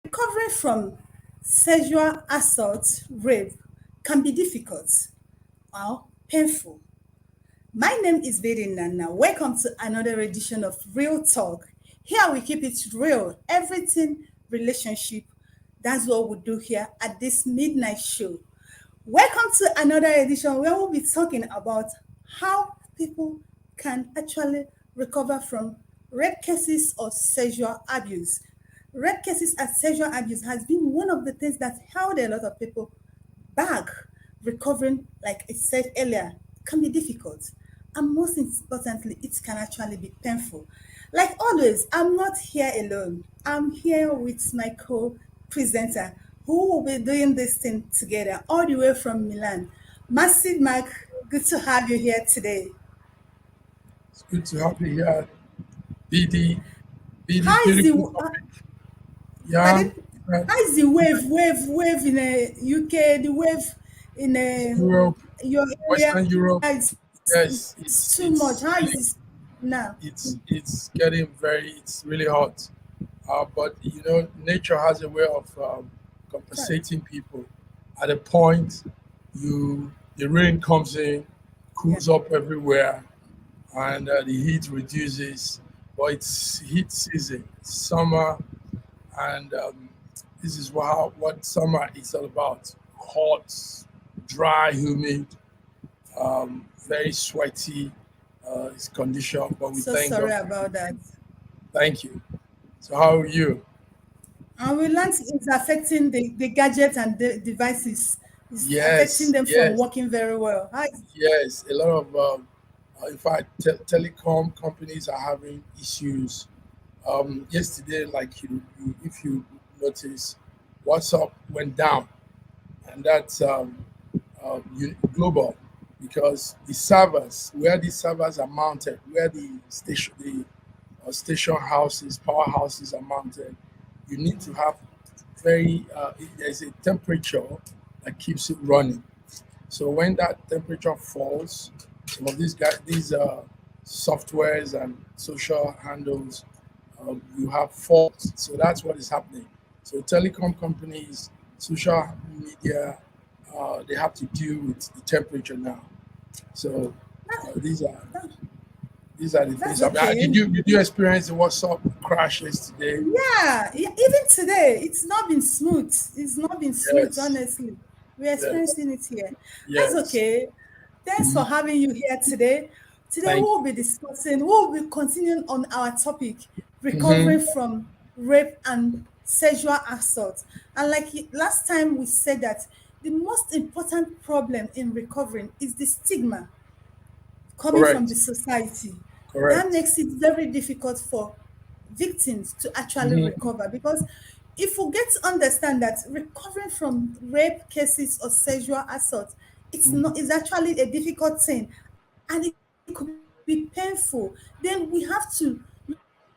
Recovering from sexual assault, rape can be difficult or painful. My name is Bedi Nana. Welcome to another edition of Real Talk. Here we keep it real, everything relationship. That's what we do here at this midnight show. Welcome to another edition where we'll be talking about how people can actually recover from rape cases or sexual abuse. Rape cases and sexual abuse has been one of the things that held a lot of people back. Recovering, like I said earlier, can be difficult. And most importantly, it can actually be painful. Like always, I'm not here alone. I'm here with my co-presenter who will be doing this thing together all the way from Milan. Massive Mark, good to have you here today. It's good to have you here, BD. BD, How is beautiful the topic. Yeah, pardon? uh, How is the wave in UK, the wave in Europe, your area? Western Europe. It's, Yes, it's it's too much. it's How is really this now? it's getting it's really hot. But nature has a way of Sorry. compensating people. At a point, the rain comes in, Yeah. cools up everywhere, and the heat reduces. But it's heat season, summer, and this is what summer is all about: hot, dry, humid, very sweaty. It's condition, but we So thank sorry God for about that. thank you. So how are you? And we learned it's affecting the gadgets and the devices. It's affecting Yes, them from yes, working very well. How is yes. A lot of in fact, telecom companies are having issues. Yesterday, like if you notice, WhatsApp went down, and that's global because the servers, where these servers are mounted, where the station houses, power houses are mounted, you need to have there's a temperature that keeps it running. So when that temperature falls, some of these softwares and social handles, you have faults. So that's what is happening. So telecom companies, social media, they have to deal with the temperature now. So that, uh, these are that, these are the things. that's I mean, okay. did you experience the WhatsApp crashes today? Yeah, even today, it's not been smooth. It's not been smooth, Yes, honestly. We're yes, experiencing it here. That's yes. okay. Thanks for Mhm. having you here today. Today, Thank we'll be discussing, we'll be continuing on our topic, you. recovering from rape and sexual assault. And like last time, we said that the most important problem in recovering is the stigma coming from the Correct, society. That correct. makes it very difficult for victims to actually Mhm. recover because if we get to understand that recovering from rape cases or sexual assault, it's actually a difficult thing and it could be painful, then we have to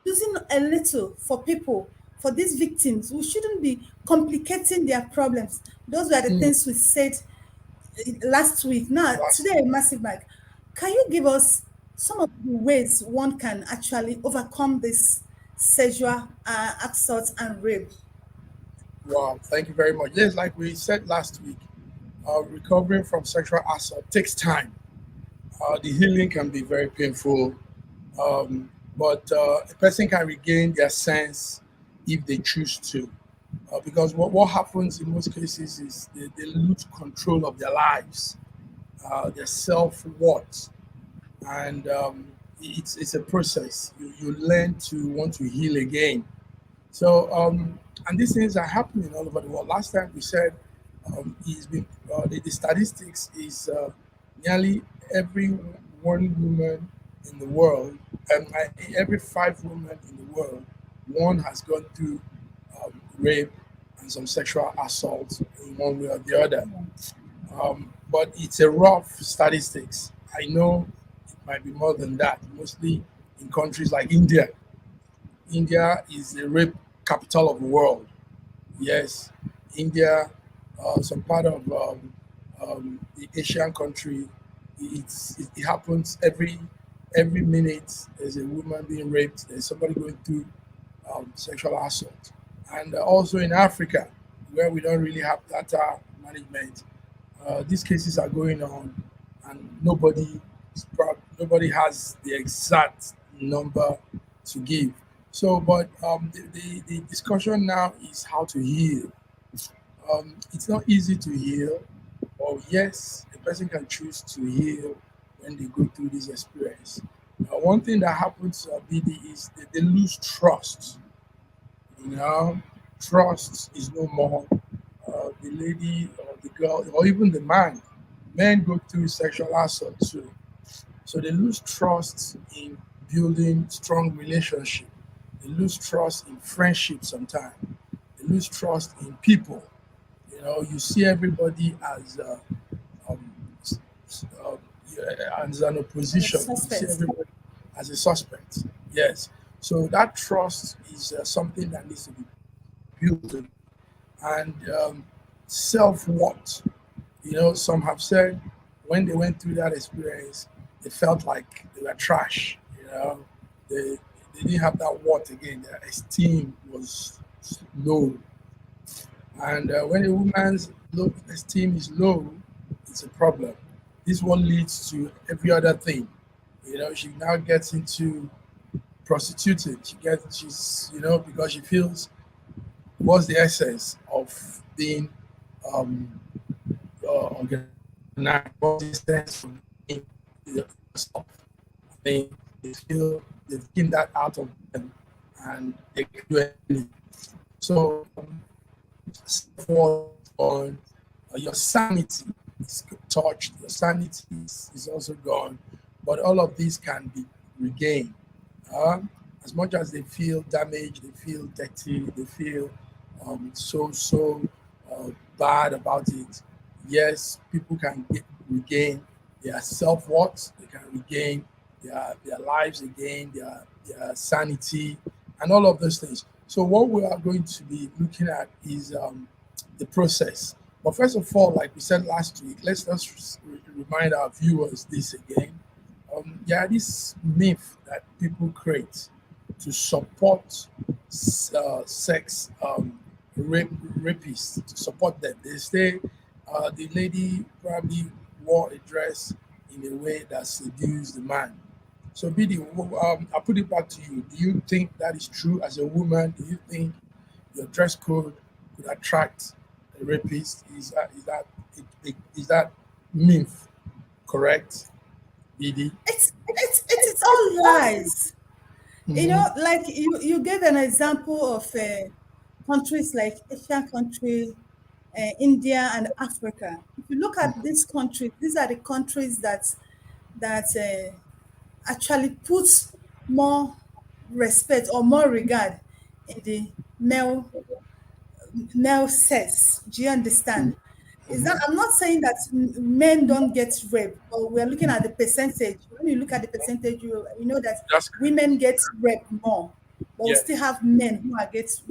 using a little for people, for these victims. We shouldn't be complicating their problems. Those were the Mm. things we said last week. Now, Last today, week. Massive Mike, can you give us some of the ways one can actually overcome this sexual assault and rape? Wow, thank you very much. Yes, like we said last week, recovering from sexual assault takes time. The healing can be very painful, but a person can regain their sense if they choose to. Because what happens in most cases is they lose control of their lives, their self worth, and it's a process. You learn to want to heal again. So, and these things are happening all over the world. Last time we said the statistics is nearly every one woman. in the world, and every 5 women in the world, one has gone through rape and some sexual assault in one way or the other. But it's a rough statistics. I know it might be more than that, mostly in countries like India. India is the rape capital of the world. Yes, India, some part of the Asian country, it happens every minute. There's a woman being raped. There's somebody going through sexual assault, and also in Africa, where we don't really have data management, these cases are going on, and nobody has the exact number to give. So, but the discussion now is how to heal. It's not easy to heal, or yes, a person can choose to heal when they go through this experience. One thing that happens to BD is that they lose trust. You know, trust is no more. The lady or the girl or even the man, men go through sexual assault too. So they lose trust in building strong relationship. They lose trust in friendship sometimes. They lose trust in people. You know, you see everybody as um, yeah, as an The opposition. You see suspects. everybody as a suspect. Yes. So that trust is something that needs to be built again. And self worth. You know, some have said when they went through that experience, they felt like they were trash. You know, they, they didn't have that worth again. Their esteem was low. And when a woman's low esteem is low, it's a problem. This one leads to every other thing. You know, she now gets into prostituting. She's, you know, because she feels what's the essence of being um, organized? What's the essence of being yourself? I mean, they feel they've taken that out of them and they can do anything. So, self-worth on your sanity is touched, your sanity is also gone, but all of these can be regained. As much as they feel damaged, they feel dirty, they feel so bad about it. Yes, people can regain their self worth, they can regain their lives again, their sanity, and all of those things. So, what we are going to be looking at is the process. But first of all, like we said last week, let's just remind our viewers this again. There are this myth that people create to support sex rapists, to support them. They say the lady probably wore a dress in a way that seduced the man. So, BD, I'll put it back to you. Do you think that is true as a woman? Do you think your dress code could attract a rapist? Is that myth correct, BD? It's all lies. You Mm-hmm. know, like you gave an example of countries like Asian countries, India and Africa. If you look at these countries, these are the countries that actually put more respect or more regard in the male male sex. Do you understand? Is that Mm-hmm. I'm not saying that men don't get raped, but we're looking at the percentage. When you look at the percentage, you know that That's correct. women get raped more, but we still Yes. have men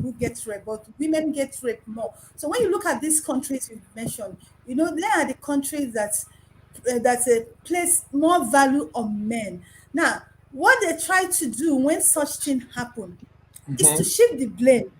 who get raped, but women get raped more. So when you look at these countries you mentioned, you know they are the countries that place more value on men. Now, what they try to do when such thing happen is to Mm-hmm. shift the blame.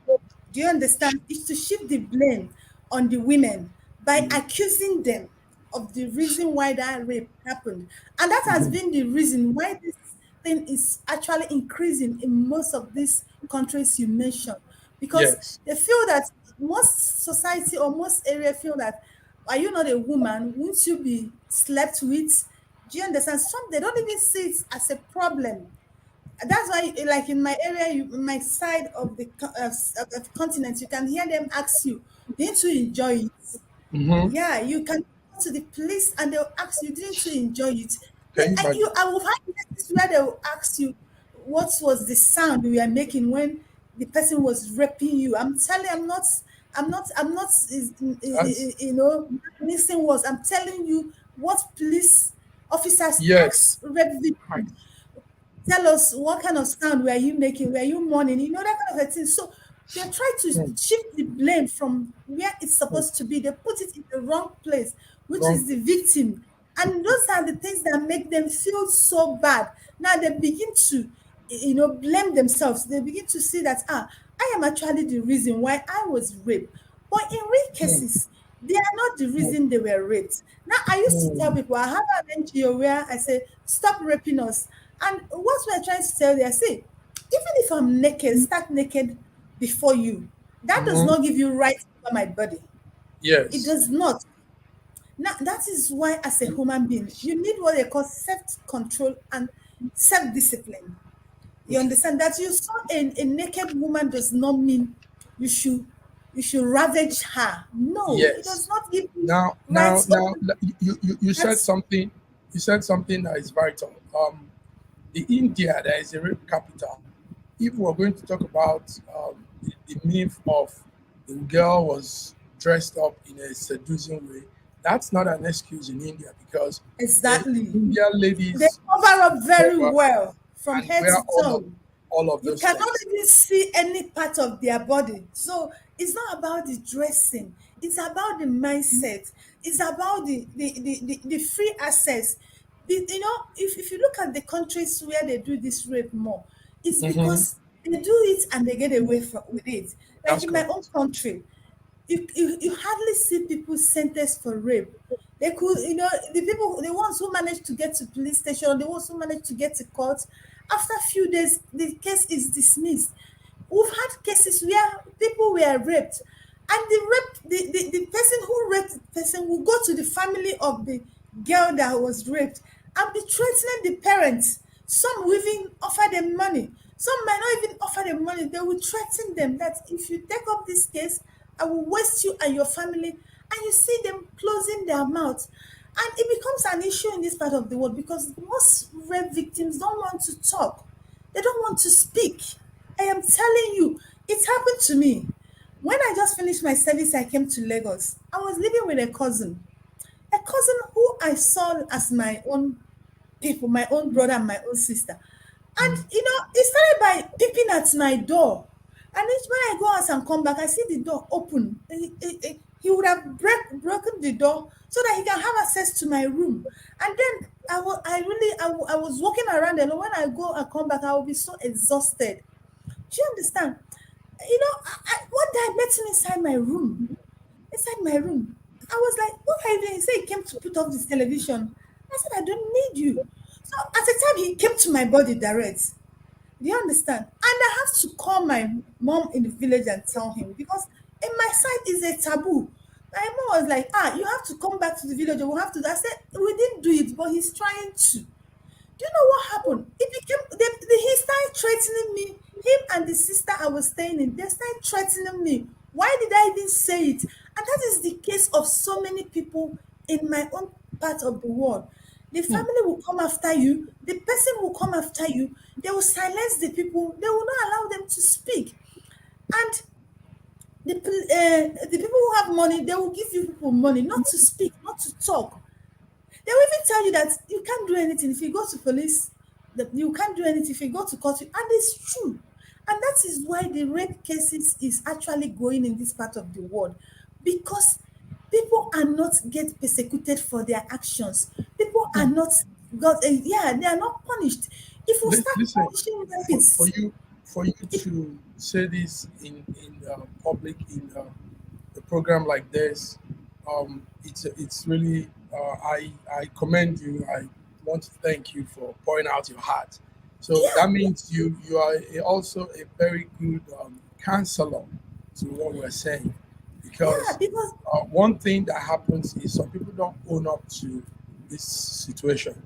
Do you understand? Is to shift the blame on the women by accusing them of the reason why that rape happened. And that has Mm-hmm. been the reason why this thing is actually increasing in most of these countries you mentioned. Because Yes. they feel that most society or most area feel that are you not a woman? Won't you be slept with? Do you understand? Some they don't even see it as a problem. That's why like in my area in my side of the of continent you can hear them ask you didn't you enjoy it, Mm-hmm. yeah, you can go to the police and they'll ask you didn't you enjoy it, Can you imagine? I will have cases where they will ask you what was the sound you were making when the person was raping you. I'm telling, I'm not, That's you know, missing words. I'm telling you what police officers yes. ask rape Right. victims. Tell us what kind of sound were you making? Were you mourning? You know, that kind of a thing. So they try to Mm, shift the blame from where it's mm. supposed to be. They put it in the wrong place, which Wrong. is the victim. And those are the things that make them feel so bad. Now they begin to, blame themselves. They begin to see that, I am actually the reason why I was raped. But in real Mm, cases, they are not the mm, reason they were raped. Now, I used to tell mm, people, I have an NGO where I say, stop raping us. And what we're trying to tell you, I say, even if I'm naked, start naked before you, that does mhm. not give you right over my body. It Yes. does not. Now, that is why, as a human being, you need what they call self control and self discipline. You Okay. understand that you saw a naked woman does not mean you should you should ravage her. No, it does Yes. not give you Now, now, rights now, over you said that. something. You said something that is vital. The India, there is a rape capital. If we're going to talk about the myth of the girl was dressed up in a seducing way, that's not an excuse in India because the Exactly. Indian They ladies cover up very cover well from and head wear to toe. all of You those cannot things. even see any part of their body. So it's not about the dressing, it's about the mindset, it's about the free access. If you look at the countries where they do this rape more, it's Hmm. because they do it and they get away with it. Like That's in my own correct. country, you hardly see people sentenced for rape. They could, the ones who managed to get to police station, or the ones who managed to get to court, after a few days, the case is dismissed. We've had cases where people were raped, and the person who raped the person will go to the family of the girl that was raped and be threatening the parents. Some will even offer them money. Some might not even offer them money. They will threaten them that if you take up this case, I will waste you and your family. And you see them closing their mouths. And it becomes an issue in this part of the world because most rape victims don't want to talk. They don't want to speak. I am telling you, it happened to me. When I just finished my service, I came to Lagos. I was living with a cousin who I saw as my own people, my own brother and my own sister. And he started by peeping at my door. And each when I go out and come back, I see the door open. He would have broken the door so that he can have access to my room. And then I was walking around alone. When I go and come back, I will be so exhausted. Do you understand? One day I met him inside my room. Inside my room. I was like, what are you doing? He said he came to put off this television. I said, I don't need you. So at the time he came to my body direct. Do you understand? And I have to call my mom in the village and tell him because in my side is a taboo. My mom was like, you have to come back to the village. We'll have to. I said, we didn't do it, but he's trying to. Do you know what happened? It became he started threatening me. Him and the sister I was staying in, they started threatening me. Why did I even say it? And that is the case of so many people in my own part of the world. The Hmm. family will come after you, the person will come after you, they will silence the people, they will not allow them to speak. And the people who have money, they will give you people money not to speak, not to talk. They will even tell you that you can't do anything if you go to police, that you can't do anything if you go to court. And it's true. And that is why the rape cases is actually growing in this part of the world. Because people are not get persecuted for their actions. People are not they are not punished. If we start Listen, punishing for rapists, you if to say this in public in a program like this, it's really I commend you. I want to thank you for pouring out your heart. So yeah, that means you are also a very good counselor to what we're saying, yeah, because because one thing that happens is some people don't own up to this situation.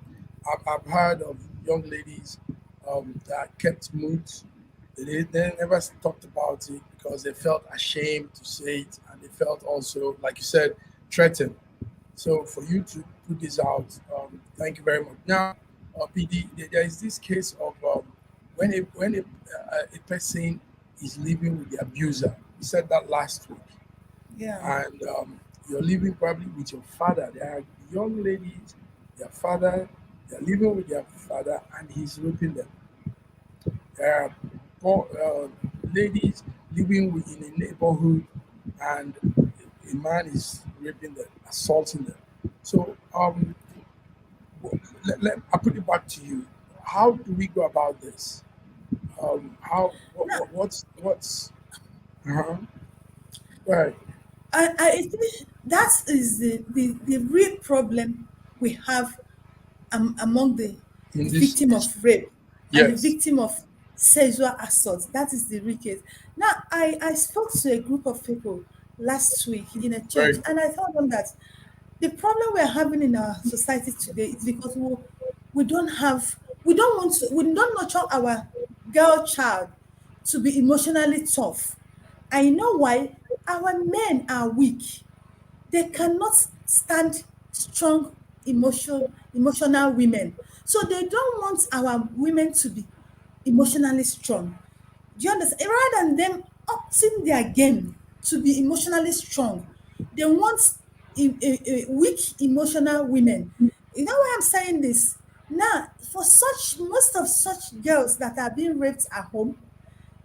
I've heard of young ladies that kept mute. They never talked about it because they felt ashamed to say it, and they felt also, like you said, threatened. So for you to put this out, thank you very much. Now, PD, there is this case of when a person is living with the abuser. We said that last week, Yeah. and you're living probably with your father. There are young ladies, their father, they're living with their father, and he's raping them. There are ladies living in a neighborhood, and a man is raping them, assaulting them. So I put it back to you. How do we go about this? How Now, what's uh-huh. Right I think that is the real problem we have among in the this victim of rape and the yes, victim of sexual assault. That is the real case. Now, I spoke to a group of people last week in a church, very good. and I told them that the problem we're having in our society today is because we don't have, we don't want to, we don't nurture our girl child to be emotionally tough. I know why. Our men are weak. They cannot stand strong emotional women. So they don't want our women to be emotionally strong. Do you understand? Rather than them opting their game to be emotionally strong, they want weak emotional women. You know why I'm saying this? Now, for such, most of such girls that are being raped at home,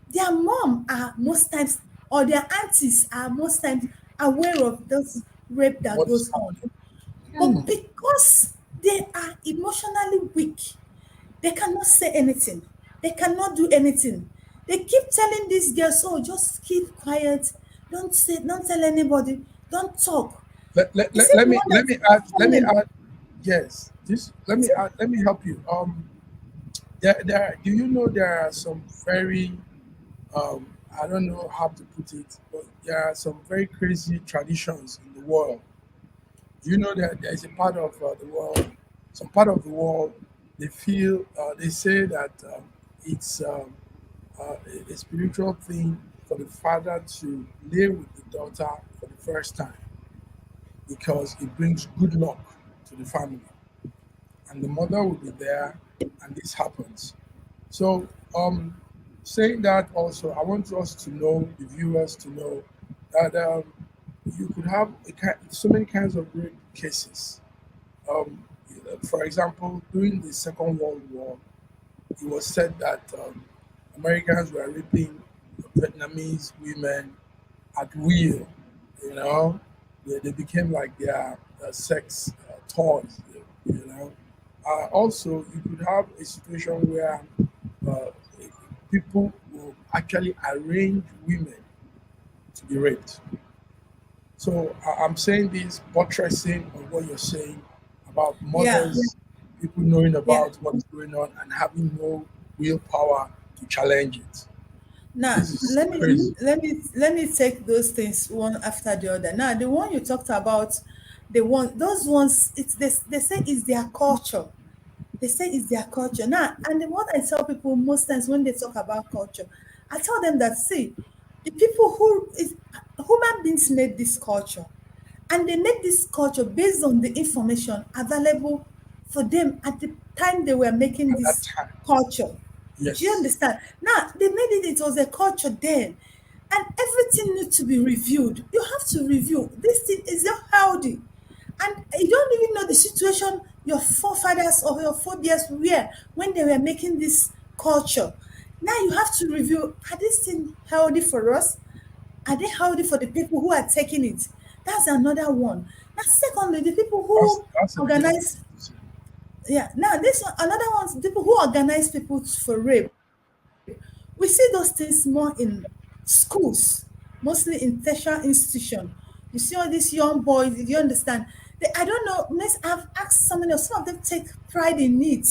their mom are most times, or their aunties are most times aware of this rape that What's goes on. happening? Hmm. But because they are emotionally weak, they cannot say anything. They cannot do anything. They keep telling these girls, oh, just keep quiet. Don't say, don't tell anybody. Don't talk. Is it the one Let that me is add performing? yes, this Is it? let me help you. Do you know there are some very I don't know how to put it, but there are some very crazy traditions in the world. Do you know that there is a part of the world, some part of the world, they feel, they say that it's a spiritual thing for the father to lay with the daughter for the first time because it brings good luck to the family. And the mother will be there, and this happens. So, saying that also, I want us to know, the viewers to know, that you could have so many kinds of rape cases. Um, for example, during the Second World War, it was said that Americans were raping Vietnamese women at will. You know, they became like their sex toys. You know, also you could have a situation where uh, people will actually arrange women to be raped. So I'm saying this buttressing on what you're saying about Yeah, mothers, people knowing yeah. about what is going on and having no willpower to challenge it. Now, This is crazy. let me take those things one after the other. Now, the one you talked about, the one, those ones, it's they say it's their culture. They say it's their culture. Now, and what I tell people most times when they talk about culture, I tell them that, see, the people who is human beings made this culture, and they made this culture based on the information available for them at the time they were making At that this time. culture. Do you Yes. understand? Now they made it, it was a culture then. And everything needs to be reviewed. You have to review. This thing is not healthy. And you don't even know the situation your forefathers or your forebears were when they were making this culture. Now you have to review, are these things healthy for us? Are they healthy for the people who are taking it? That's another one. Now, secondly, the people who That's a beautiful organize, thing to say. yeah, now this one, another one, people who organize people for rape. We see those things more in schools, mostly in tertiary institution. You see all these young boys, if you understand. I don't know, I've asked some of them take pride in it,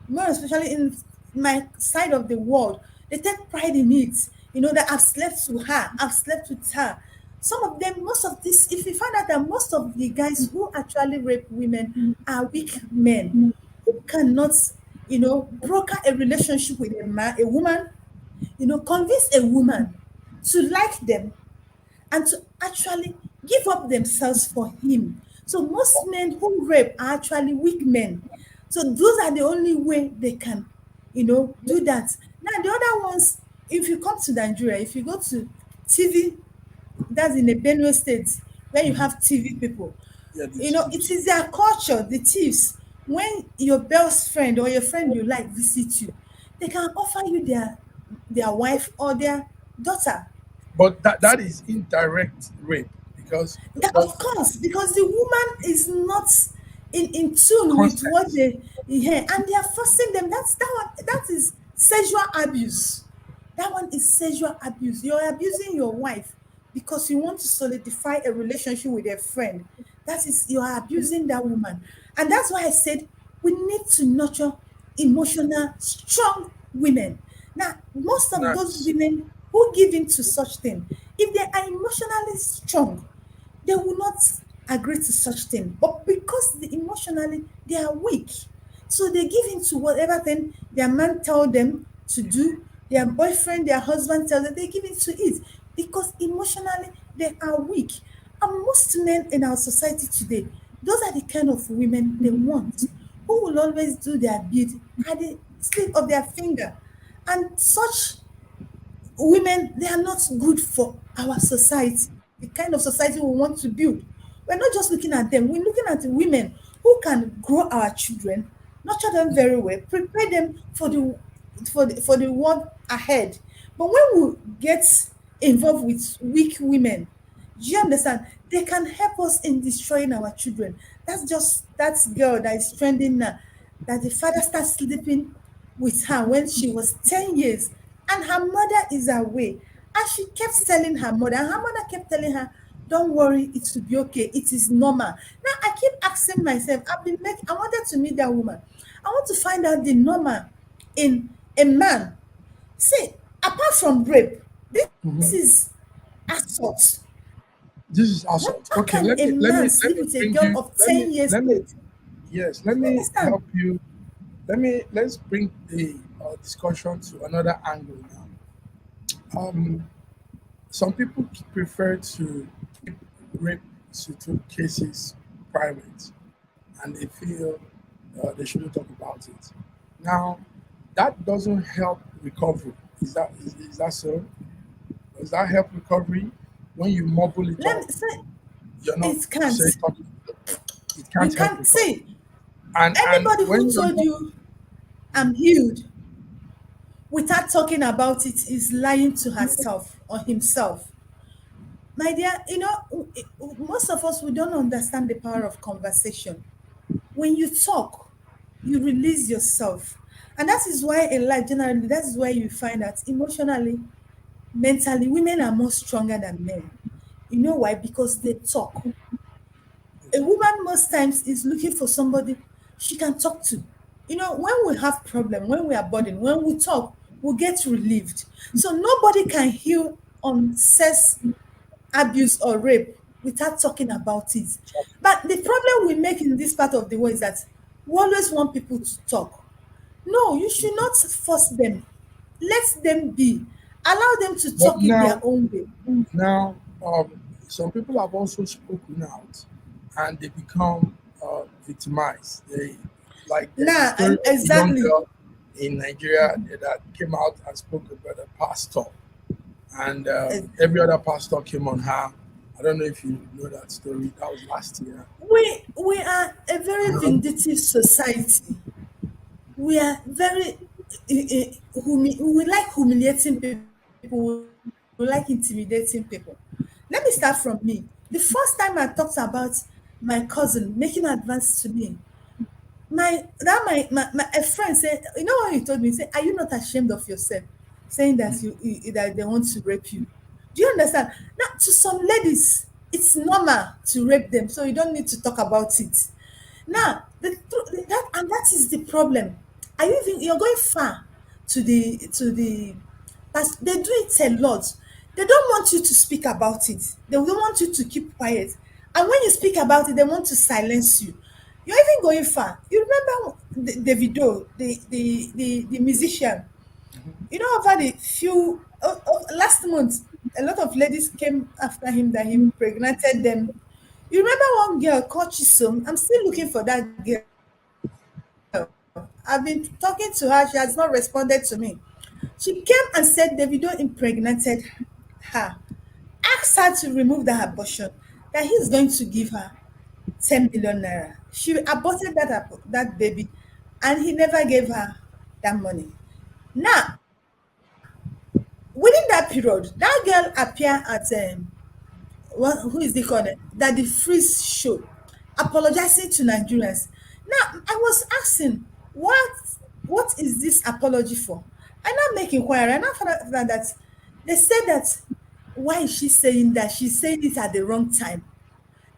more especially in my side of the world. They take pride in it. You know, that I've slept with her, I've slept with her. Some of them, most of this, if you find out that most of the guys who actually rape women are weak men who cannot, broker a relationship with a woman, convince a woman to like them and to actually give up themselves for him. So most men who rape are actually weak men. So those are the only way they can, do that. Now the other ones, if you come to Nigeria, if you go to TV, that's in the Benue State, where you Mhm. have TV people, Yeah, the it thieves. is their culture, the thieves. When your best friend or your friend you like visit you, they can offer you their wife or their daughter. But that is indirect rape because That, of does course, because the woman is not in tune with what consent. they hear, and they are forcing them. That is sexual abuse. That one is sexual abuse. You're abusing your wife because you want to solidify a relationship with a friend. That is, you are abusing that woman. And that's why I said we need to nurture emotional, strong women. Now, most of those Nice. women who give in to such thing, if they are emotionally strong, they will not agree to such thing. But because emotionally they are weak, so they give in to whatever thing their man tell them to do, their boyfriend, their husband tells them, they give in to it because emotionally they are weak. And most men in our society today, those are the kind of women they want, who will always do their bid at the slip of their finger. And such women, they are not good for our society, the kind of society we want to build. We're not just looking at them, we're looking at the women who can grow our children, nurture them very well, prepare them for the world ahead. But when we get involved with weak women, do you understand? They can help us in destroying our children. That's just that girl that is trending now, that the father starts sleeping with her when she was 10 years, and her mother is away. And she kept telling her mother, and her mother kept telling her, don't worry, it will be okay. It is normal. Now I keep asking myself, I wanted to meet that woman. I want to find out the normal in a man. See, apart from rape, this Mhm. is assault. This is What, assault. how Okay, can a man let sleep me with a bring girl you of 10 years let me old? yes, let You me help understand? you. Let's bring the discussion to another angle now. Um, some people prefer to keep rape cases private, and they feel they shouldn't talk about it. Now, that doesn't help recovery. Is that so? Does that help recovery when you mumble it Let up? me say, You're not it can't. say talking. It You can't help can't recovery. say. And Anybody when who you're told not, you I'm healed without talking about it is lying to herself or himself. My dear, most of us, we don't understand the power of conversation. When you talk, you release yourself. And that is why in life, generally, that is why you find that emotionally, mentally, women are more stronger than men. You know why? Because they talk. A woman most times is looking for somebody she can talk to. When we have problem, when we are burdened, when we talk, we get relieved. So nobody can heal on sex abuse or rape without talking about it. But the problem we make in this part of the world is that we always want people to talk. No, you should not force them. Let them be. Allow them to but talk in their now, own way. now, some people have also spoken out, and they become victimized. They like there's a Now, story of a young exactly. girl in Nigeria that came out and spoke about a pastor, and every other pastor came on her. I don't know if you know that story. That was last year. We are a very vindictive society. We are very we like humiliating people. We like intimidating people. Let me start from me. The first time I talked about my cousin making advance to me, my a friend said, you know what he told me? He said, are you not ashamed of yourself? Saying that that they want to rape you. Do you understand? Now, to some ladies, it's normal to rape them, so you don't need to talk about it. Now, that is the problem. You're going far to the past. They do it a lot. They don't want you to speak about it. They don't want you to keep quiet. And when you speak about it, they want to silence you. You're even going far. You remember the video, the musician. Over the last month, a lot of ladies came after him that he impregnated them. You remember one girl called Chisom? I'm still looking for that girl. I've been talking to her. She has not responded to me. She came and said Davido impregnated her. Asked her to remove that abortion, that he's going to give her 10 million naira. She aborted that baby and he never gave her that money. Now, within that period, that girl appeared at who is the called that the freeze show, apologizing to Nigerians. Now I was asking, what is this apology for? I now make inquiry, and I found out that they said that why is she saying that? She's saying it at the wrong time.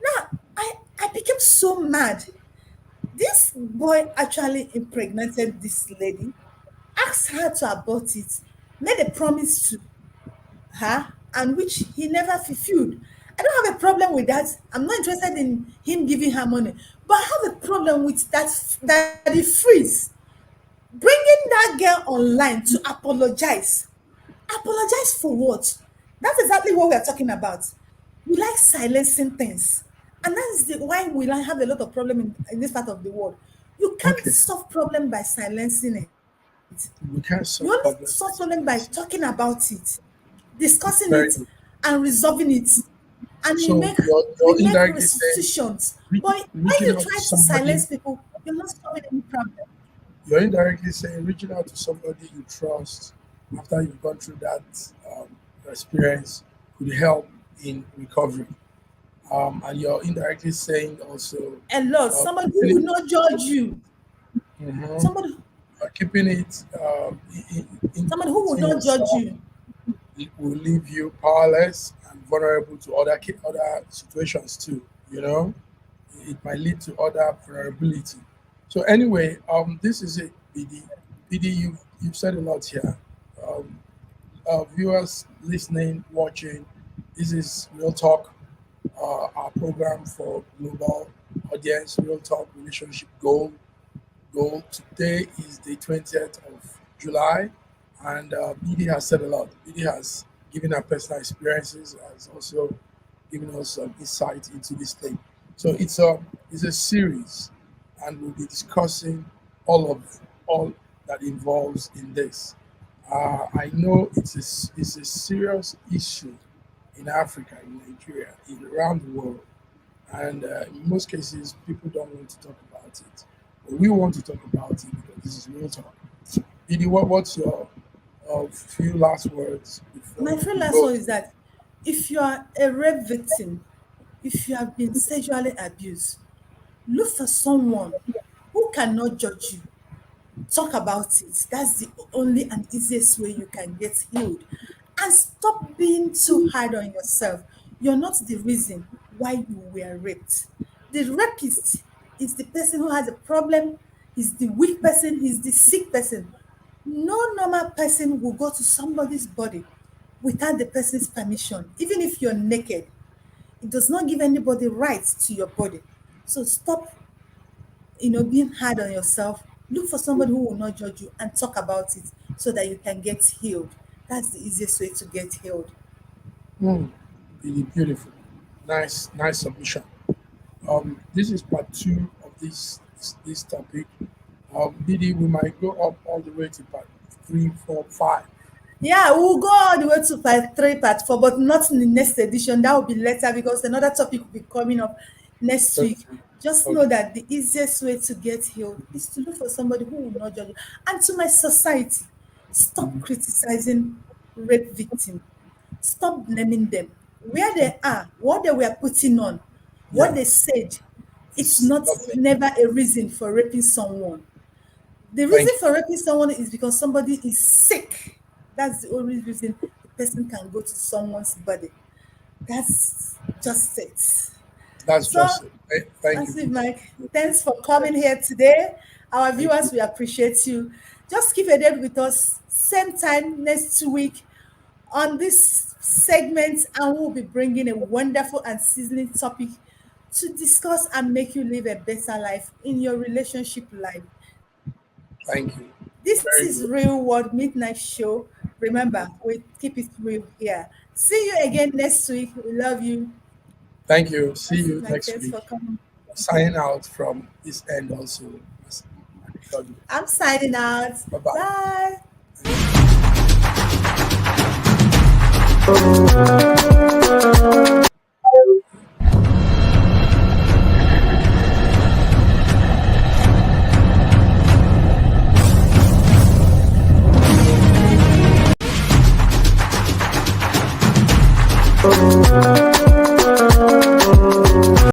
Now I became so mad. This boy actually impregnated this lady, asked her to abort it, made a promise to her, and which he never fulfilled. I don't have a problem with that. I'm not interested in him giving her money, but I have a problem with that he freeze bringing that girl online to apologize. Apologize for what? That's exactly what we are talking about. We like silencing things, and that's why we like have a lot of problem in this part of the world. You can't Okay, solve problem by silencing it. You we only can't solve solve problems problem by by talking silence. about it, discussing it, Very good. and resolving it, and So we you're make indirectly saying restitutions. re- But when reaching you out to try to silence somebody, people, you're not solving any problem. you're indirectly saying reaching out to somebody you trust after you've gone through that experience could help in recovery. And you're indirectly saying also A lot. Somebody who keeping will it, not judge you. mhm, Somebody keeping it somebody who will within not judge yourself, you. it will leave you powerless and vulnerable to other situations too. You know, it might lead to other vulnerability. So anyway, this is it, BD. BD, you've said a lot here. Um, Viewers listening, watching, this is Real Talk, our program for global audience. Real Talk Relationship Goal. Today is the 20th of July, and BD has said a lot. BD has given her personal experiences, has also given us some insight into this thing. So it's a series, and we'll be discussing all that involves in this. I know it's a serious issue in Africa, in Nigeria, around the world, and in most cases, people don't want to talk about it. But we want to talk about it because this is real talk. Edie, what's your few last words My before friend we last go? one is that if you are a rape victim, if you have been sexually abused, look for someone who cannot judge you. Talk about it. That's the only and easiest way you can get healed. And stop being too hard on yourself. You're not the reason why you were raped. The rapist is the person who has a problem, he's the weak person, he's the sick person. No normal person will go to somebody's body without the person's permission, even if you're naked. It does not give anybody rights to your body. So stop being hard on yourself. Look for somebody who will not judge you and talk about it so that you can get healed. That's the easiest way to get healed. Hmm, really beautiful, nice submission. This is part two of this topic. BD, we might go up all the way to part three, four, five. Yeah, we'll go all the way to part three, part four, but not in the next edition. That will be later because another topic will be coming up next Okay. week. Just know Okay. that the easiest way to get healed is to look for somebody who will not judge you. And to my society, stop Mhm. criticizing rape victims. Stop blaming them. Where they are, what they were putting on, what Yeah, they said, it's it's not nothing. never a reason for raping someone. The reason Thank you. for raping someone is because somebody is sick. That's the only reason the person can go to someone's body. That's just it. That's So just it. Thank you, that's it, BD. Mike. Thanks for coming here today. Our Thank viewers, you. we appreciate you. Just keep a date with us, same time next week on this segment, and we'll be bringing a wonderful and sizzling topic to discuss and make you live a better life in your relationship life. Thank you. This is Very good. Real World Midnight Show. Remember, we keep it real here. See you again next week. We love you. Thank you. See That's you like next thanks for week. coming. Signing out from this end also. I'm signing out. Bye bye. Bye.